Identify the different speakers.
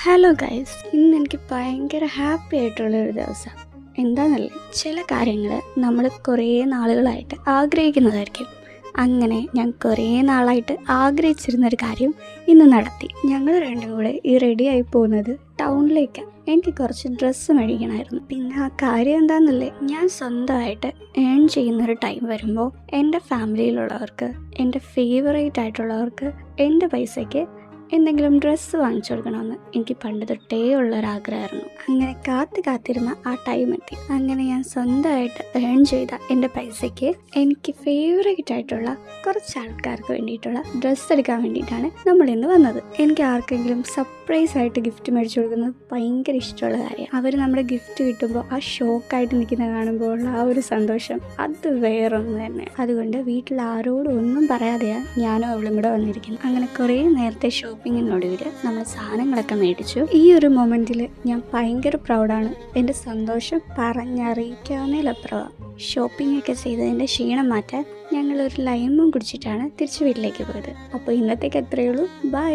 Speaker 1: Hello guys, ഇന്ന് എനിക്ക് ഭയങ്കര ഹാപ്പി ആയിട്ടുള്ളൊരു ദിവസം. എന്താണെന്നല്ലേ, ചില കാര്യങ്ങൾ നമ്മൾ കുറേ നാളുകളായിട്ട് ആഗ്രഹിക്കുന്നതായിരിക്കും. അങ്ങനെ ഞാൻ കുറേ നാളായിട്ട് ആഗ്രഹിച്ചിരുന്നൊരു കാര്യം ഇന്ന് നടത്തി. ഞങ്ങൾ രണ്ടും കൂടെ ഈ റെഡിയായി പോകുന്നത് ടൗണിലേക്കാണ്. എനിക്ക് കുറച്ച് ഡ്രസ്സ് മേടിക്കണമായിരുന്നു. പിന്നെ ആ കാര്യം എന്താണെന്നല്ലേ, ഞാൻ സ്വന്തമായിട്ട് ഏൺ ചെയ്യുന്നൊരു ടൈം വരുമ്പോൾ എൻ്റെ ഫാമിലിയിലുള്ളവർക്ക്, എൻ്റെ ഫേവറേറ്റ് ആയിട്ടുള്ളവർക്ക് എൻ്റെ പൈസയ്ക്ക് എന്തെങ്കിലും ഡ്രസ്സ് വാങ്ങിച്ചു കൊടുക്കണമെന്ന് എനിക്ക് പണ്ട് തൊട്ടേ ഉള്ളൊരാഗ്രഹമായിരുന്നു. അങ്ങനെ കാത്തിരുന്ന ആ ടൈം എത്തി. അങ്ങനെ ഞാൻ സ്വന്തമായിട്ട് ഏൺ ചെയ്ത എൻ്റെ പൈസയ്ക്ക് എനിക്ക് ഫേവറേറ്റ് ആയിട്ടുള്ള കുറച്ച് ആൾക്കാർക്ക് വേണ്ടിയിട്ടുള്ള ഡ്രസ്സ് എടുക്കാൻ വേണ്ടിയിട്ടാണ് നമ്മളിന്ന് വന്നത്. എനിക്ക് ആർക്കെങ്കിലും സർപ്രൈസ് ആയിട്ട് ഗിഫ്റ്റ് മേടിച്ചു കൊടുക്കുന്നത് ഭയങ്കര ഇഷ്ടമുള്ള കാര്യമാണ്. അവർ നമ്മുടെ ഗിഫ്റ്റ് കിട്ടുമ്പോൾ ആ ഷോക്കായിട്ട് നിൽക്കുന്ന കാണുമ്പോൾ ഉള്ള ആ ഒരു സന്തോഷം അത് വേറൊന്നും തന്നെ. അതുകൊണ്ട് വീട്ടിൽ ആരോടും ഒന്നും പറയാതെയാണ് ഞാനും അവളും കൂടെ വന്നിരിക്കുന്നത്. അങ്ങനെ കുറേ നേരത്തെ ഷോപ്പിങ്ങിനൊടുവിൽ നമ്മൾ സാധനങ്ങളൊക്കെ മേടിച്ചു. ഈ ഒരു മൊമെൻറ്റിൽ ഞാൻ ഭയങ്കര പ്രൗഡാണ്. എൻ്റെ സന്തോഷം പറഞ്ഞറിയിക്കാവുന്നതിലപ്പുറമാണ്. ഷോപ്പിംഗ് ഒക്കെ ചെയ്തതിൻ്റെ ക്ഷീണം മാറ്റാൻ ഞങ്ങളൊരു ലൈമും കുടിച്ചിട്ടാണ് തിരിച്ച് വീട്ടിലേക്ക് പോയത്. അപ്പോൾ ഇന്നത്തേക്ക് അത്രയേ ഉള്ളൂ. ബൈ.